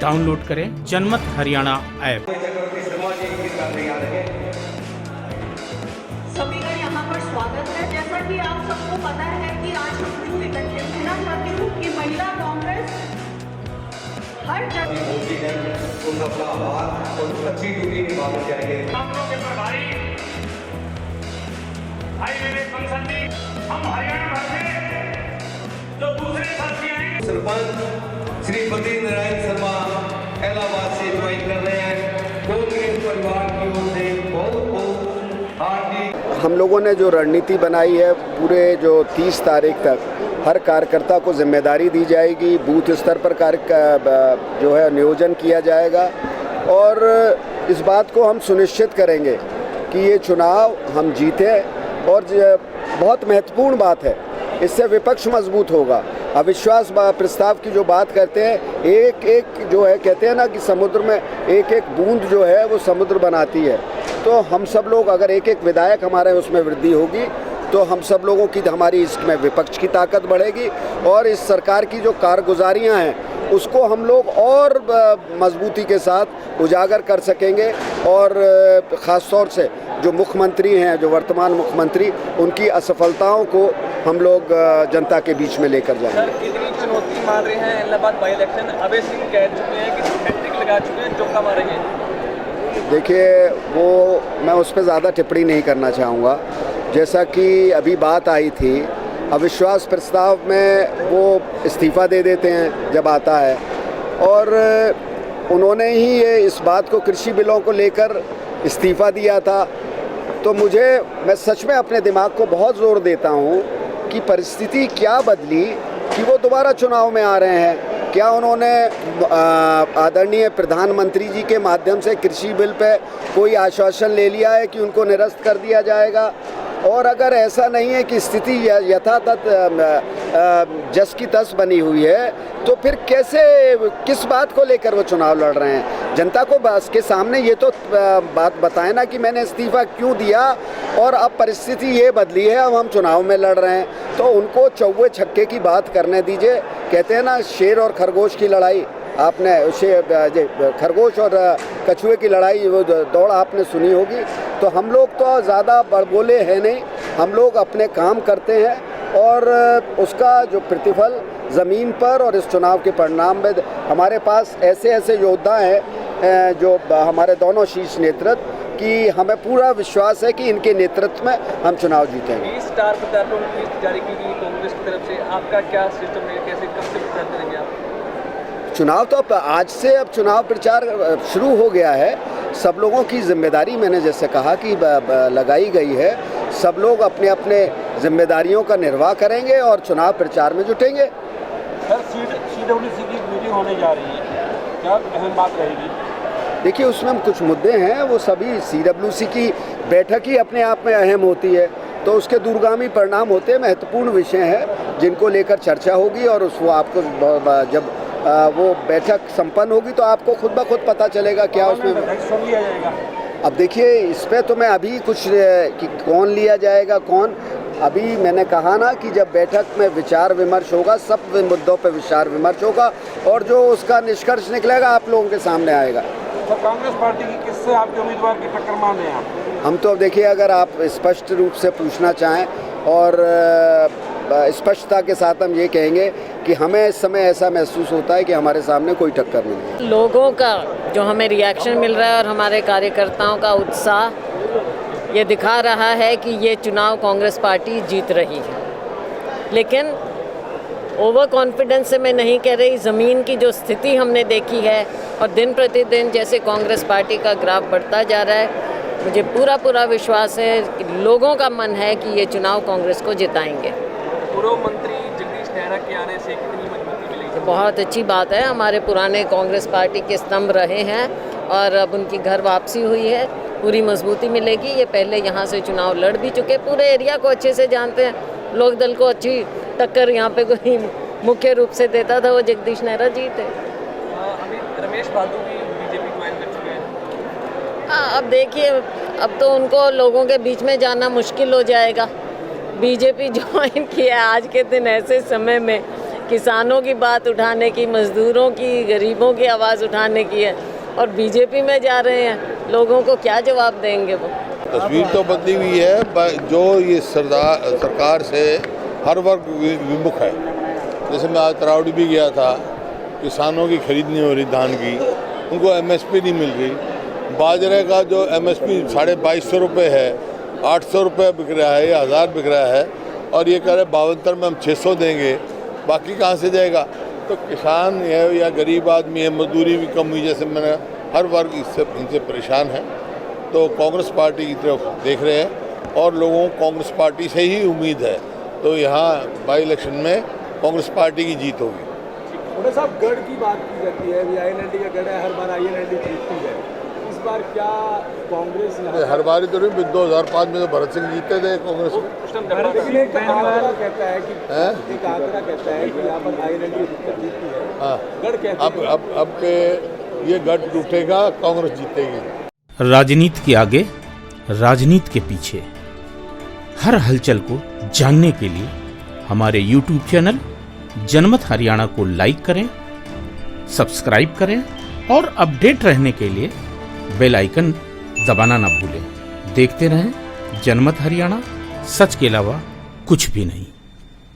Download करें जनमत Haryana app. सभी का यहाँ पर स्वागत है। जैसा कि आप सबको पता है कि आज हम न्यूज इकट्ठे कहना चाहती हूँ कि महिला कांग्रेस हर जगह अपना आभार और अच्छी ड्यूटी निभाना चाहिए। हम लोग के प्रभारी भाई विवेक बंसली, हम हरियाणा भर से जो दूसरे साथी आए सरपंच श्री बद्री नारायण शर्मा इलाहाबाद से ज्वाइन कर रहे हैं। कांग्रेस परिवार की ओर से बहुत बहुत हार्दिक। हम लोगों ने जो रणनीति बनाई है, पूरे जो 30 तारीख तक हर कार्यकर्ता को जिम्मेदारी दी जाएगी, बूथ स्तर पर जो है नियोजन किया जाएगा और इस बात को हम सुनिश्चित करेंगे कि ये चुनाव हम जीते। और बहुत महत्वपूर्ण बात है, इससे विपक्ष मजबूत होगा। अविश्वास प्रस्ताव की जो बात करते हैं, एक एक जो है कहते हैं ना कि समुद्र में एक एक बूंद जो है वो समुद्र बनाती है। तो हम सब लोग अगर एक एक विधायक हमारे उसमें वृद्धि होगी तो हम सब लोगों की हमारी इसमें विपक्ष की ताकत बढ़ेगी और इस सरकार की जो कारगुजारियां हैं उसको हम लोग और मजबूती के साथ उजागर कर सकेंगे। और ख़ास तौर से जो मुख्यमंत्री हैं, जो वर्तमान मुख्यमंत्री, उनकी असफलताओं को हम लोग जनता के बीच में लेकर जाएंगे। सर, कितनी चुनौती मान रहे हैं इलाहाबाद बाई इलेक्शन? अभय सिंह कह चुके हैं कि हैट्रिक लगा चुके हैं, चौका मारेंगे। देखिए, वो मैं उस पर ज़्यादा टिप्पणी नहीं करना चाहूँगा। जैसा कि अभी बात आई थी, अविश्वास प्रस्ताव में वो इस्तीफ़ा दे देते हैं जब आता है, और उन्होंने ही ये इस बात को कृषि बिलों को लेकर इस्तीफ़ा दिया था। तो मैं सच में अपने दिमाग को बहुत ज़ोर देता हूँ कि परिस्थिति क्या बदली कि वो दोबारा चुनाव में आ रहे हैं। क्या उन्होंने आदरणीय प्रधानमंत्री जी के माध्यम से कृषि बिल पे कोई आश्वासन ले लिया है कि उनको निरस्त कर दिया जाएगा? और अगर ऐसा नहीं है कि स्थिति यथातथ जस की तस बनी हुई है, तो फिर किस बात को लेकर वो चुनाव लड़ रहे हैं? जनता को बस के सामने ये तो बात बताएं ना कि मैंने इस्तीफ़ा क्यों दिया और अब परिस्थिति ये बदली है, अब हम चुनाव में लड़ रहे हैं। तो उनको चौवे छक्के की बात करने दीजिए। कहते हैं ना, शेर और खरगोश की लड़ाई, आपने खरगोश और कछुए की लड़ाई, वो दौड़ आपने सुनी होगी। तो हम लोग तो ज़्यादा बड़बोले हैं नहीं, हम लोग अपने काम करते हैं और उसका जो प्रतिफल ज़मीन पर और इस चुनाव के परिणाम में हमारे पास ऐसे योद्धा हैं जो हमारे दोनों शीर्ष नेतृत्व की, हमें पूरा विश्वास है कि इनके नेतृत्व में हम चुनाव जीतेंगे। 20 स्टार प्रत्याशियों की लिस्ट जारी की गई कांग्रेस की तरफ से, आपका क्या सिस्टम है, कैसे कब से प्रचार करेंगे आप? चुनाव तो आज से अब चुनाव प्रचार शुरू हो गया है। सब लोगों की जिम्मेदारी, मैंने जैसे कहा कि लगाई गई है। सब लोग अपने अपने जिम्मेदारियों का निर्वाह करेंगे और चुनाव प्रचार में जुटेंगे। सर, CWC की मीटिंग होने जा रही है, क्या अहम बात रहेगी? देखिए, उसमें कुछ मुद्दे हैं, वो सभी CWC की बैठक ही अपने आप में अहम होती है, तो उसके दूरगामी परिणाम होते हैं। महत्वपूर्ण विषय हैं जिनको लेकर चर्चा होगी और उसको आपको जब वो बैठक संपन्न होगी तो आपको खुद ब खुद पता चलेगा क्या उसमें एक्शन लिया जाएगा। अब देखिए, इस पे तो मैं अभी कुछ कि कौन लिया जाएगा कौन, अभी मैंने कहा ना कि जब बैठक में विचार विमर्श होगा, सब मुद्दों पे विचार विमर्श होगा और जो उसका निष्कर्ष निकलेगा आप लोगों के सामने आएगा। तो कांग्रेस पार्टी की किससे आपके उम्मीदवार की टक्कर मान रहे हैं आप? हम तो देखिए, अगर आप स्पष्ट रूप से पूछना चाहें और स्पष्टता के साथ हम ये कहेंगे कि हमें इस समय ऐसा महसूस होता है कि हमारे सामने कोई टक्कर नहीं है। लोगों का जो हमें रिएक्शन मिल रहा है और हमारे कार्यकर्ताओं का उत्साह ये दिखा रहा है कि ये चुनाव कांग्रेस पार्टी जीत रही है। लेकिन ओवर कॉन्फिडेंस से मैं नहीं कह रही, ज़मीन की जो स्थिति हमने देखी है और दिन प्रतिदिन जैसे कांग्रेस पार्टी का ग्राफ बढ़ता जा रहा है, मुझे पूरा विश्वास है कि लोगों का मन है कि ये चुनाव कांग्रेस को जिताएंगे। पूर्व मंत्री जगदीश नेहरा के आने से कितनी मजबूती मिलेगी? बहुत अच्छी बात है, हमारे पुराने कांग्रेस पार्टी के स्तंभ रहे हैं और अब उनकी घर वापसी हुई है, पूरी मजबूती मिलेगी। ये पहले यहाँ से चुनाव लड़ भी चुके, पूरे एरिया को अच्छे से जानते हैं। लोक दल को अच्छी टक्कर यहाँ पे कोई मुख्य रूप से देता था, वो जगदीश नेहरा जी थे। अभी रमेश बादू भी बीजेपी ज्वाइन कर चुके हैं। अब देखिए, अब तो उनको लोगों के बीच में जाना मुश्किल हो जाएगा। बीजेपी ज्वाइन किया आज के दिन ऐसे समय में किसानों की बात उठाने की, मजदूरों की, गरीबों की आवाज़ उठाने की है, और बीजेपी में जा रहे हैं। लोगों को क्या जवाब देंगे वो? तस्वीर तो बदली हुई है। जो ये सरकार से हर वर्ग विमुख है। जैसे मैं आज तरावड़ी भी गया था, किसानों की खरीद नहीं हो रही धान की, उनको एमएसपी नहीं मिल रही। बाजरे का जो एमएसपी 2250 रुपये है, 800 रुपये बिक रहा है या 1000 बिक रहा है, और ये कह रहे 72 में हम 600 देंगे, बाकी कहाँ से जाएगा? तो किसान है या गरीब आदमी है, मजदूरी भी कम हुई, जैसे मैंने हर वर्ग इनसे परेशान है। तो कांग्रेस पार्टी की तरफ देख रहे हैं और लोगों को कांग्रेस पार्टी से ही उम्मीद है। तो यहाँ बाई इलेक्शन में कांग्रेस पार्टी की जीत होगी। उन्हें साहब गढ़ की बात की जाती है, अभी INLD का गढ़ है, हर बार INLD जीतती है। इस बार क्या कांग्रेस हर बार तो नहीं, 2005 में तो भरत सिंह जीते थे कांग्रेस में। लेकिन एक आंकड़ा कहता है कि यहाँ पर INLD जीतती है। हाँ, गढ़ कहते हैं अब के ये गढ़ टूटेगा, कांग्रेस जीतेगी। राजनीति के आगे, राजनीति के पीछे, हर हलचल को जानने के लिए हमारे YouTube चैनल जनमत हरियाणा को लाइक करें, सब्सक्राइब करें और अपडेट रहने के लिए बेल आइकन दबाना ना भूलें। देखते रहें जनमत हरियाणा, सच के अलावा कुछ भी नहीं।